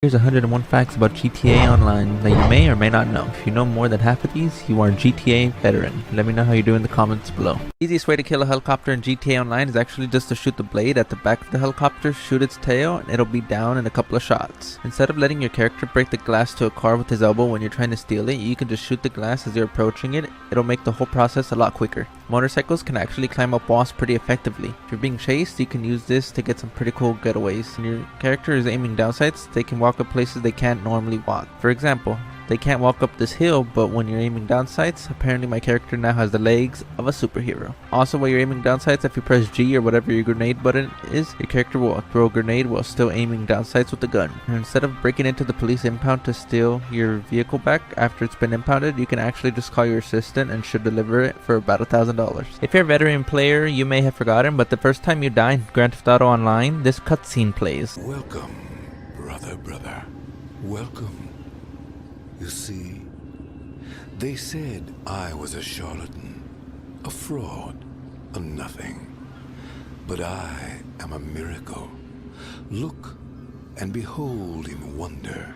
Here's 101 facts about GTA Online that you may or may not know. If you know more than half of these, you are a GTA veteran. Let me know how you do in the comments below. Easiest way to kill a helicopter in GTA Online is actually just to shoot the blade at the back of the helicopter, shoot its tail, and it'll be down in a couple of shots. Instead of letting your character break the glass to a car with his elbow when you're trying to steal it, you can just shoot the glass as you're approaching it. It'll make the whole process a lot quicker. Motorcycles can actually climb up walls pretty effectively. If you're being chased, you can use this to get some pretty cool getaways. When your character is aiming down sights, they can walk up places they can't normally walk. For example, they can't walk up this hill, but when you're aiming down sights, apparently my character now has the legs of a superhero. Also, while you're aiming down sights, if you press G or whatever your grenade button is, your character will throw a grenade while still aiming down sights with the gun. And instead of breaking into the police impound to steal your vehicle back after it's been impounded, you can actually just call your assistant and should deliver it for about $1,000. If you're a veteran player, you may have forgotten, but the first time you die in Grand Theft Auto Online, this cutscene plays. Welcome, brother. Welcome. You see, they said I was a charlatan, a fraud, a nothing. But I am a miracle. Look and behold in wonder.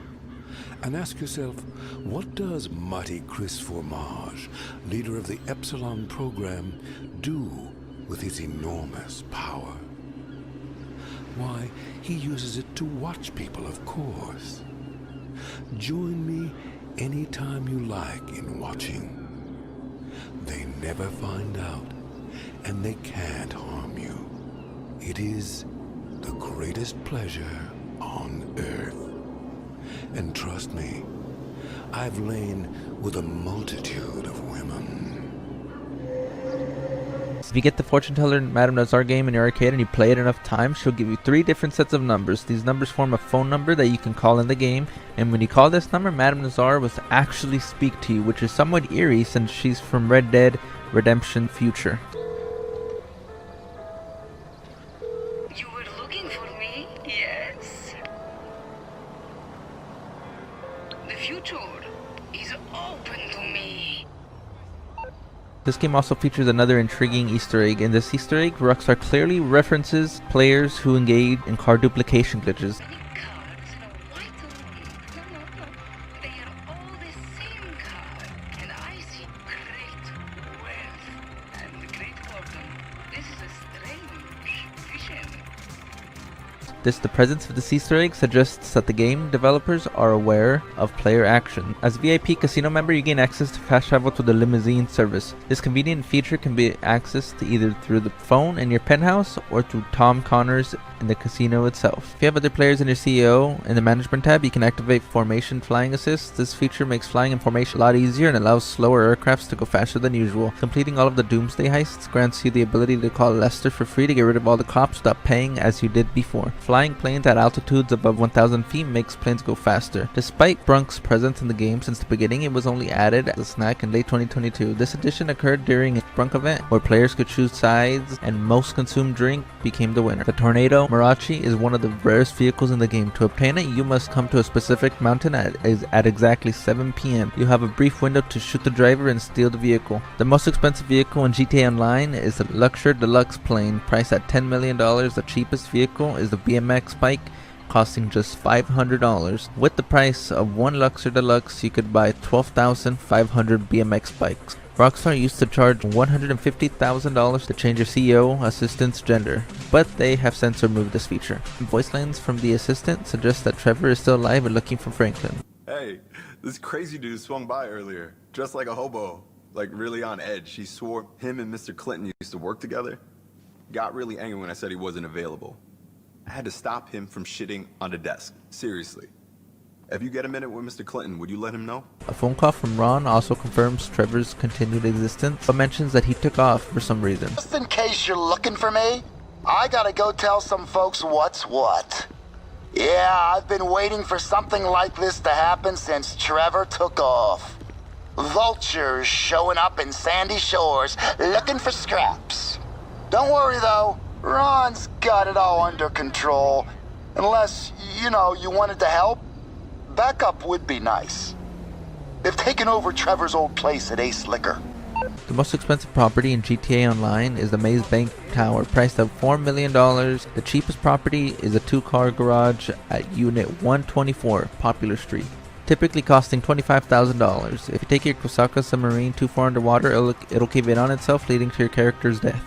And ask yourself, what does mighty Chris Formage, leader of the Epsilon program, do with his enormous power? Why, he uses it to watch people, of course. Join me anytime you like in watching. They never find out, and they can't harm you. It is the greatest pleasure on earth. And trust me, I've lain with a multitude of women. If you get the fortune teller in Madame Nazar game in your arcade and you play it enough times, she'll give you 3 different sets of numbers. These numbers form a phone number that you can call in the game, and when you call this number, Madame Nazar will actually speak to you, which is somewhat eerie since she's from Red Dead Redemption Future. You were looking for me? Yes. The future is open to me. This game also features another intriguing Easter egg. In this Easter egg, Rockstar clearly references players who engage in car duplication glitches. Many cars in a white room. No. They are all the same car. And I see great wealth and great boredom. This is a strange vision. The presence of this Easter egg suggests that the game developers are aware of player action. As a VIP casino member, you gain access to fast travel to the limousine service. This convenient feature can be accessed either through the phone in your penthouse or through Tom Connors in the casino itself. If you have other players in your CEO, in the management tab, you can activate Formation Flying Assist. This feature makes flying in formation a lot easier and allows slower aircrafts to go faster than usual. Completing all of the Doomsday heists grants you the ability to call Lester for free to get rid of all the cops without paying as you did before. Flying planes at altitudes above 1,000 feet makes planes go faster. Despite Brunk's presence in the game since the beginning, it was only added as a snack in late 2022. This addition occurred during a Brunk event where players could choose sides and most consumed drink became the winner. The Tornado Mirachi is one of the rarest vehicles in the game. To obtain it, you must come to a specific mountain at exactly 7 p.m. You have a brief window to shoot the driver and steal the vehicle. The most expensive vehicle in GTA Online is the Luxor Deluxe plane, priced at $10 million. The cheapest vehicle is the BMX bike, costing just $500. With the price of one Luxor Deluxe, you could buy 12,500 BMX bikes. Rockstar used to charge $150,000 to change your CEO assistant's gender, but they have since removed this feature. Voice lines from the assistant suggest that Trevor is still alive and looking for Franklin. Hey, this crazy dude swung by earlier, dressed like a hobo, like really on edge. He swore him and Mr. Clinton used to work together. Got really angry when I said he wasn't available. I had to stop him from shitting on the desk. Seriously. If you get a minute with Mr. Clinton, would you let him know? A phone call from Ron also confirms Trevor's continued existence, but mentions that he took off for some reason. Just in case you're looking for me, I gotta go tell some folks what's what. Yeah, I've been waiting for something like this to happen since Trevor took off. Vultures showing up in Sandy Shores looking for scraps. Don't worry though, Ron's got it all under control. Unless, you wanted to help. Backup would be nice. They've taken over Trevor's old place at Ace Liquor. The most expensive property in GTA Online is the Maze Bank Tower, priced at $4 million. The cheapest property is a 2-car garage at Unit 124, Popular Street, typically costing $25,000. If you take your Kusaka submarine too far underwater, it'll cave in on itself, leading to your character's death.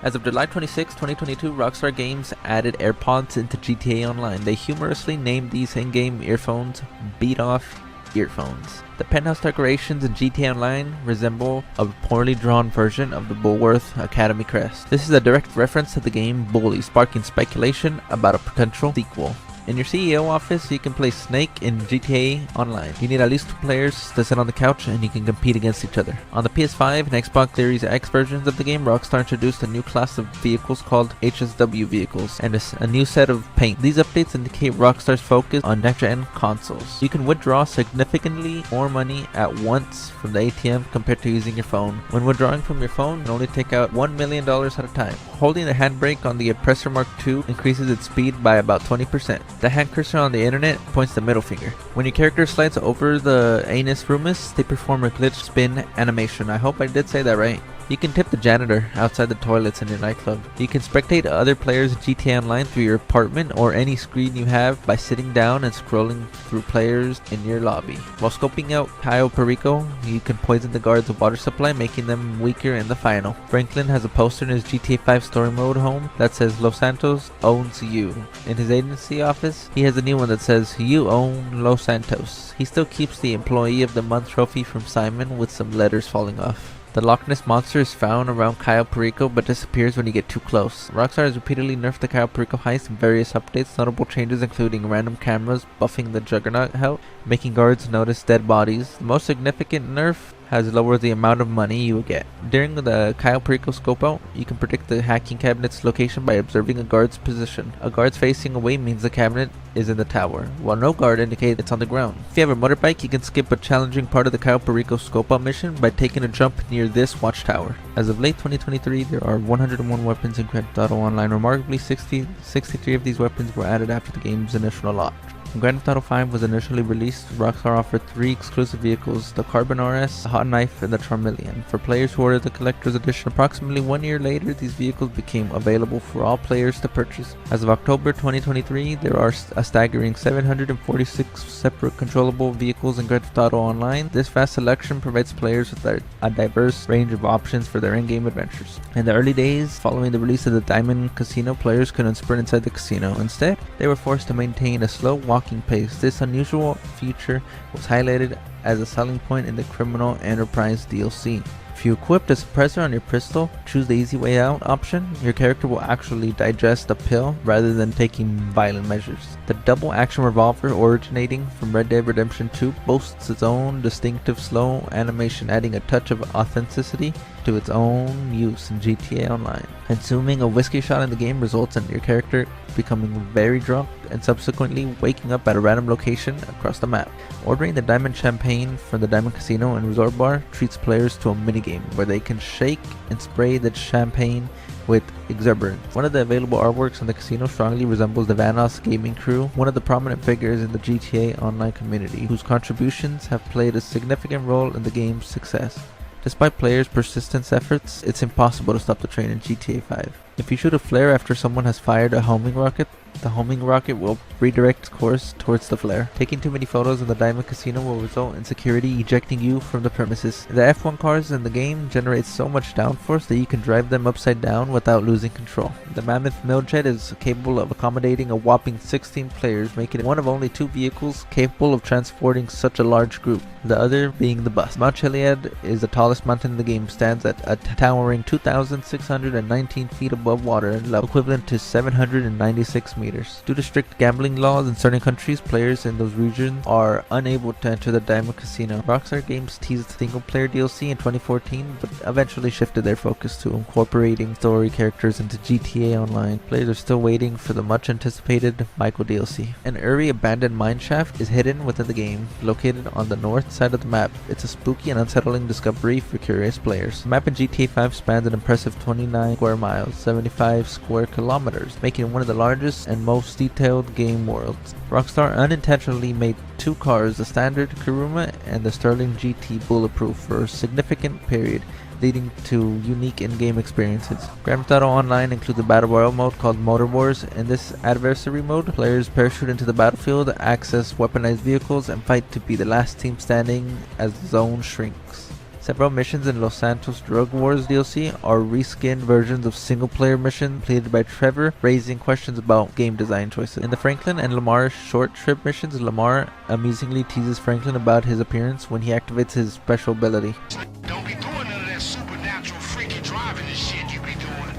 As of July 26, 2022, Rockstar Games added AirPods into GTA Online. They humorously named these in-game earphones Beat Off earphones. The penthouse decorations in GTA Online resemble a poorly drawn version of the Bullworth Academy crest. This is a direct reference to the game Bully, sparking speculation about a potential sequel. In your CEO office, you can play Snake in GTA Online. You need at least 2 players to sit on the couch and you can compete against each other. On the PS5 and Xbox Series X versions of the game, Rockstar introduced a new class of vehicles called HSW vehicles and a new set of paint. These updates indicate Rockstar's focus on next-gen consoles. You can withdraw significantly more money at once from the ATM compared to using your phone. When withdrawing from your phone, you can only take out $1 million at a time. Holding the handbrake on the Oppressor Mark II increases its speed by about 20%. The hand cursor on the internet points the middle finger. When your character slides over the anus rumus, they perform a glitch spin animation. I hope I did say that right. You can tip the janitor outside the toilets in your nightclub. You can spectate other players in GTA Online through your apartment or any screen you have by sitting down and scrolling through players in your lobby. While scoping out Cayo Perico, you can poison the guards' water supply, making them weaker in the final. Franklin has a poster in his GTA 5 story mode home that says Los Santos owns you. In his agency office, he has a new one that says you own Los Santos. He still keeps the Employee of the Month trophy from Simon with some letters falling off. The Loch Ness Monster is found around Cayo Perico but disappears when you get too close. Rockstar has repeatedly nerfed the Cayo Perico heist in various updates. Notable changes including random cameras buffing the Juggernaut help, making guards notice dead bodies. The most significant nerf has lowered the amount of money you will get. During the Cayo Perico scope out, you can predict the hacking cabinet's location by observing a guard's position. A guard facing away means the cabinet is in the tower, while no guard indicates it's on the ground. If you have a motorbike, you can skip a challenging part of the Cayo Perico scope out mission by taking a jump near this watchtower. As of late 2023, there are 101 weapons in Grand Theft Auto Online. Remarkably, 63 of these weapons were added after the game's initial launch. When Grand Theft Auto 5 was initially released, Rockstar offered 3 exclusive vehicles, the Carbon RS, the Hot Knife, and the Charmeleon. For players who ordered the Collector's Edition, approximately 1 year later, these vehicles became available for all players to purchase. As of October 2023, there are a staggering 746 separate controllable vehicles in Grand Theft Auto Online. This vast selection provides players with a diverse range of options for their in-game adventures. In the early days, following the release of the Diamond Casino, players couldn't sprint inside the casino. Instead, they were forced to maintain a slow walking pace. This unusual feature was highlighted as a selling point in the Criminal Enterprise DLC. If you equip the suppressor on your pistol, choose the easy way out option, your character will actually digest a pill rather than taking violent measures. The double action revolver originating from Red Dead Redemption 2 boasts its own distinctive slow animation, adding a touch of authenticity to its own use in GTA Online. Consuming a whiskey shot in the game results in your character becoming very drunk and subsequently waking up at a random location across the map. Ordering the Diamond Champagne from the Diamond Casino and Resort Bar treats players to a minigame where they can shake and spray the champagne with exuberance. One of the available artworks in the casino strongly resembles the Vanoss gaming crew, one of the prominent figures in the GTA Online community, whose contributions have played a significant role in the game's success. Despite players' persistent efforts, it's impossible to stop the train in GTA 5. If you shoot a flare after someone has fired a homing rocket, the homing rocket will redirect its course towards the flare. Taking too many photos in the Diamond Casino will result in security ejecting you from the premises. The F1 cars in the game generate so much downforce that you can drive them upside down without losing control. The Mammoth Milljet is capable of accommodating a whopping 16 players, making it one of only 2 vehicles capable of transporting such a large group, the other being the bus. Mount Chiliad is the tallest mountain in the game, stands at a towering 2,619 feet above water level, equivalent to 796 meters. Due to strict gambling laws in certain countries, players in those regions are unable to enter the Diamond Casino. Rockstar Games teased single-player DLC in 2014, but eventually shifted their focus to incorporating story characters into GTA Online. Players are still waiting for the much-anticipated Michael DLC. An Uri abandoned mineshaft is hidden within the game, located on the north side of the map. It's a spooky and unsettling discovery for curious players. The map in GTA 5 spans an impressive 29 square miles, 175 square kilometers, making it one of the largest and most detailed game worlds. Rockstar unintentionally made two cars, the standard Kuruma and the Sterling GT Bulletproof, for a significant period, leading to unique in-game experiences. Grand Theft Auto Online includes a Battle Royale mode called Motor Wars. In this adversary mode, players parachute into the battlefield, access weaponized vehicles, and fight to be the last team standing as the zone shrinks. Several missions in Los Santos Drug Wars DLC are reskinned versions of single-player missions completed by Trevor, raising questions about game design choices. In the Franklin and Lamar short trip missions, Lamar amusingly teases Franklin about his appearance when he activates his special ability. Don't be doing none of that supernatural freaky driving and shit you be doing.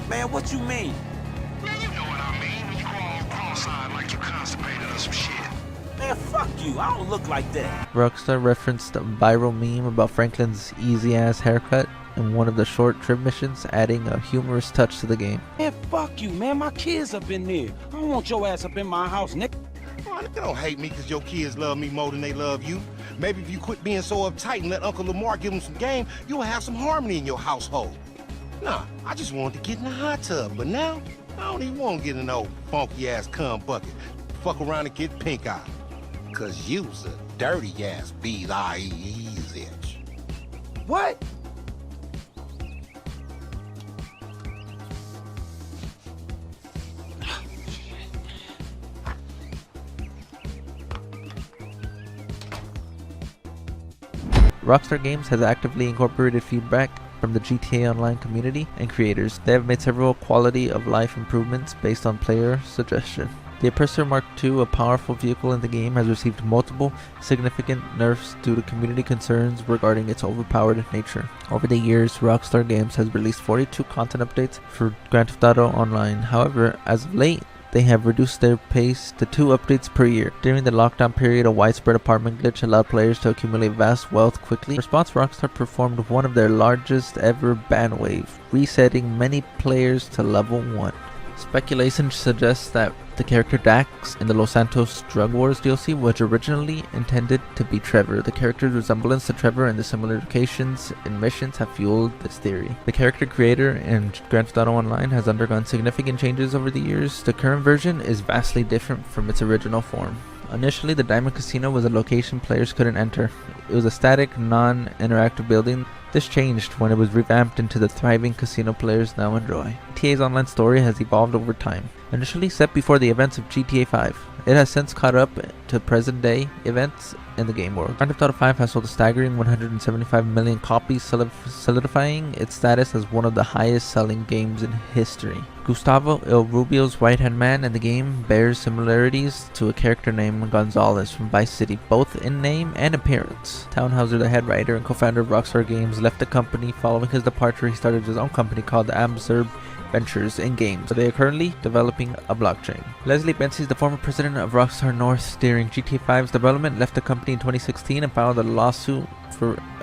Man, what you mean? Man, you know what I mean when you go all cross-eyed like you constipated or some shit. Man, fuck you. I don't look like that. Rockstar referenced a viral meme about Franklin's easy-ass haircut in one of the short trip missions, adding a humorous touch to the game. Man, fuck you, man. My kids up in there. I don't want your ass up in my house, Nick. Oh, they don't hate me because your kids love me more than they love you. Maybe if you quit being so uptight and let Uncle Lamar give them some game, you'll have some harmony in your household. Nah, I just wanted to get in the hot tub, but now I don't even want to get in no funky-ass cum bucket. Fuck around and get pink eye. Cause you's a dirty-ass B-I-E-Z. What? Rockstar Games has actively incorporated feedback from the GTA Online community and creators. They have made several quality of life improvements based on player suggestion. The Oppressor Mark II, a powerful vehicle in the game, has received multiple significant nerfs due to community concerns regarding its overpowered nature. Over the years, Rockstar Games has released 42 content updates for Grand Theft Auto Online. However, as of late, they have reduced their pace to 2 updates per year. During the lockdown period, a widespread apartment glitch allowed players to accumulate vast wealth quickly. In response, Rockstar performed one of their largest ever ban waves, resetting many players to level 1. Speculation suggests that the character Dax in the Los Santos Drug Wars DLC was originally intended to be Trevor. The character's resemblance to Trevor and the similar locations and missions have fueled this theory. The character creator in Grand Theft Auto Online has undergone significant changes over the years. The current version is vastly different from its original form. Initially, the Diamond Casino was a location players couldn't enter. It was a static, non-interactive building. This changed when it was revamped into the thriving casino players now enjoy. GTA's online story has evolved over time. Initially set before the events of GTA 5, it has since caught up to present-day events in the game world. Grand Theft Auto 5 has sold a staggering 175 million copies, solidifying its status as one of the highest-selling games in history. Gustavo Il Rubio's right-hand man in the game bears similarities to a character named Gonzalez from Vice City, both in name and appearance. Townhauser, the head writer and co-founder of Rockstar Games, left the company. Following his departure, he started his own company called Absurd Ventures in games, so they are currently developing a blockchain. Leslie Benzies, the former president of Rockstar North during GTA 5's development, left the company in 2016 and filed a lawsuit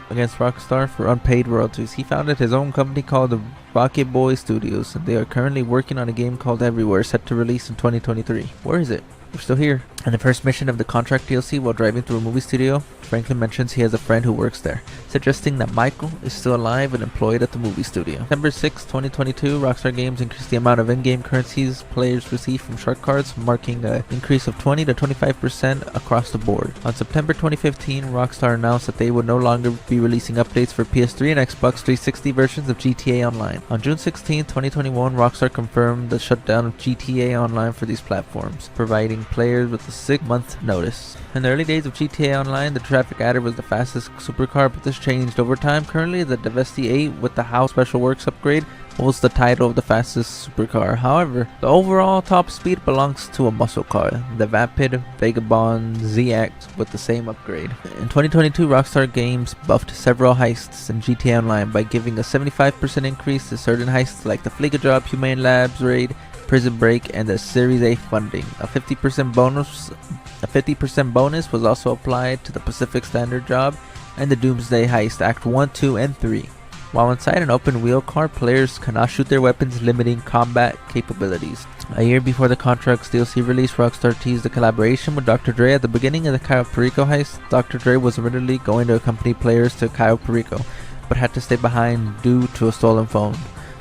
against Rockstar for unpaid royalties. He founded his own company called the Rocket Boy Studios, and they are currently working on a game called Everywhere, set to release in 2023. Where is it? We're still here. In the first mission of the Contract DLC, while driving through a movie studio, Franklin mentions he has a friend who works there, suggesting that Michael is still alive and employed at the movie studio. September 6, 2022, Rockstar Games increased the amount of in-game currencies players receive from shark cards, marking an increase of 20 to 25% across the board. On September 2015, Rockstar announced that they would no longer be releasing updates for PS3 and Xbox 360 versions of GTA Online. On June 16, 2021, Rockstar confirmed the shutdown of GTA Online for these platforms, providing players with a 6-month notice. In the early days of GTA Online, the Traffic Adder was the fastest supercar, but this changed over time. Currently, the Devesti 8 with the House Special Works upgrade holds the title of the fastest supercar. However, the overall top speed belongs to a muscle car, the Vapid Vagabond ZX, with the same upgrade. In 2022, Rockstar Games buffed several heists in GTA Online by giving a 75% increase to certain heists like the Fliga Job, Humane Labs raid, Prison Break, and the Series A funding. A 50% bonus was also applied to the Pacific Standard Job and the Doomsday Heist Act 1, 2, and 3. While inside an open wheel car, players cannot shoot their weapons, limiting combat capabilities. A year before the Contract's DLC release, Rockstar teased a collaboration with Dr. Dre. At the beginning of the Cayo Perico heist, Dr. Dre was originally going to accompany players to Cayo Perico, but had to stay behind due to a stolen phone.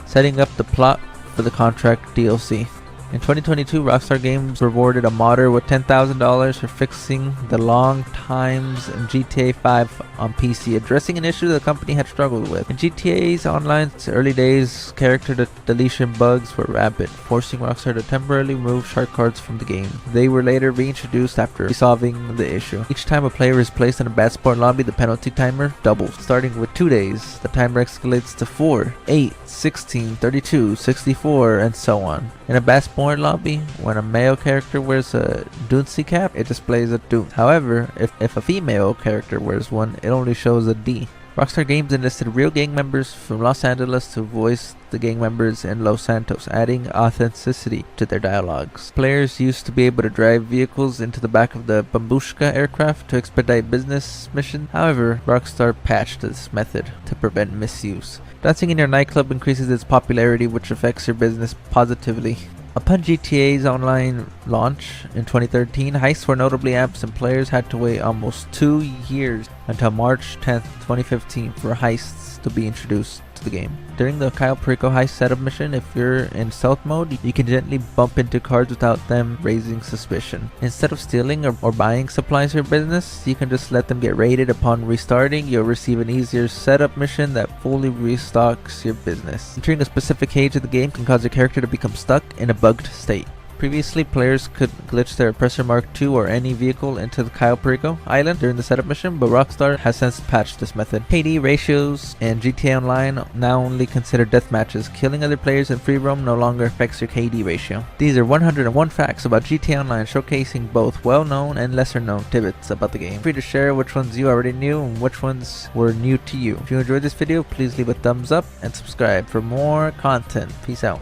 Setting up the plot for the contract DLC. In 2022, Rockstar Games rewarded a modder with $10,000 for fixing the long times in GTA 5 on PC, addressing an issue the company had struggled with. In GTA's Online's early days, character deletion bugs were rampant, forcing Rockstar to temporarily remove shark cards from the game. They were later reintroduced after resolving the issue. Each time a player is placed in a bad sport lobby, the penalty timer doubles. Starting with 2 days, the timer escalates to 4, 8, 16, 32, 64, and so on. In a bad sport lobby, when a male character wears a Duncy cap, it displays a Dune. However, if a female character wears one, it only shows a D. Rockstar Games enlisted real gang members from Los Angeles to voice the gang members in Los Santos, adding authenticity to their dialogues. Players used to be able to drive vehicles into the back of the Bambushka aircraft to expedite business missions. However, Rockstar patched this method to prevent misuse. Dancing in your nightclub increases its popularity, which affects your business positively. Upon GTA's online launch in 2013, heists were notably absent. Players had to wait almost 2 years until March 10th, 2015 for heists to be introduced to the game. During the Cayo Perico heist setup mission, if you're in stealth mode, you can gently bump into cards without them raising suspicion. Instead of stealing or buying supplies for your business, you can just let them get raided. Upon restarting, you'll receive an easier setup mission that fully restocks your business. Entering a specific cage of the game can cause your character to become stuck in a bugged state. Previously, players could glitch their Oppressor Mark II or any vehicle into the Cayo Perico island during the setup mission, but Rockstar has since patched this method. KD ratios in GTA Online now only consider deathmatches. Killing other players in free roam no longer affects your KD ratio. These are 101 facts about GTA Online, showcasing both well-known and lesser-known tidbits about the game. Feel free to share which ones you already knew and which ones were new to you. If you enjoyed this video, please leave a thumbs up and subscribe for more content. Peace out.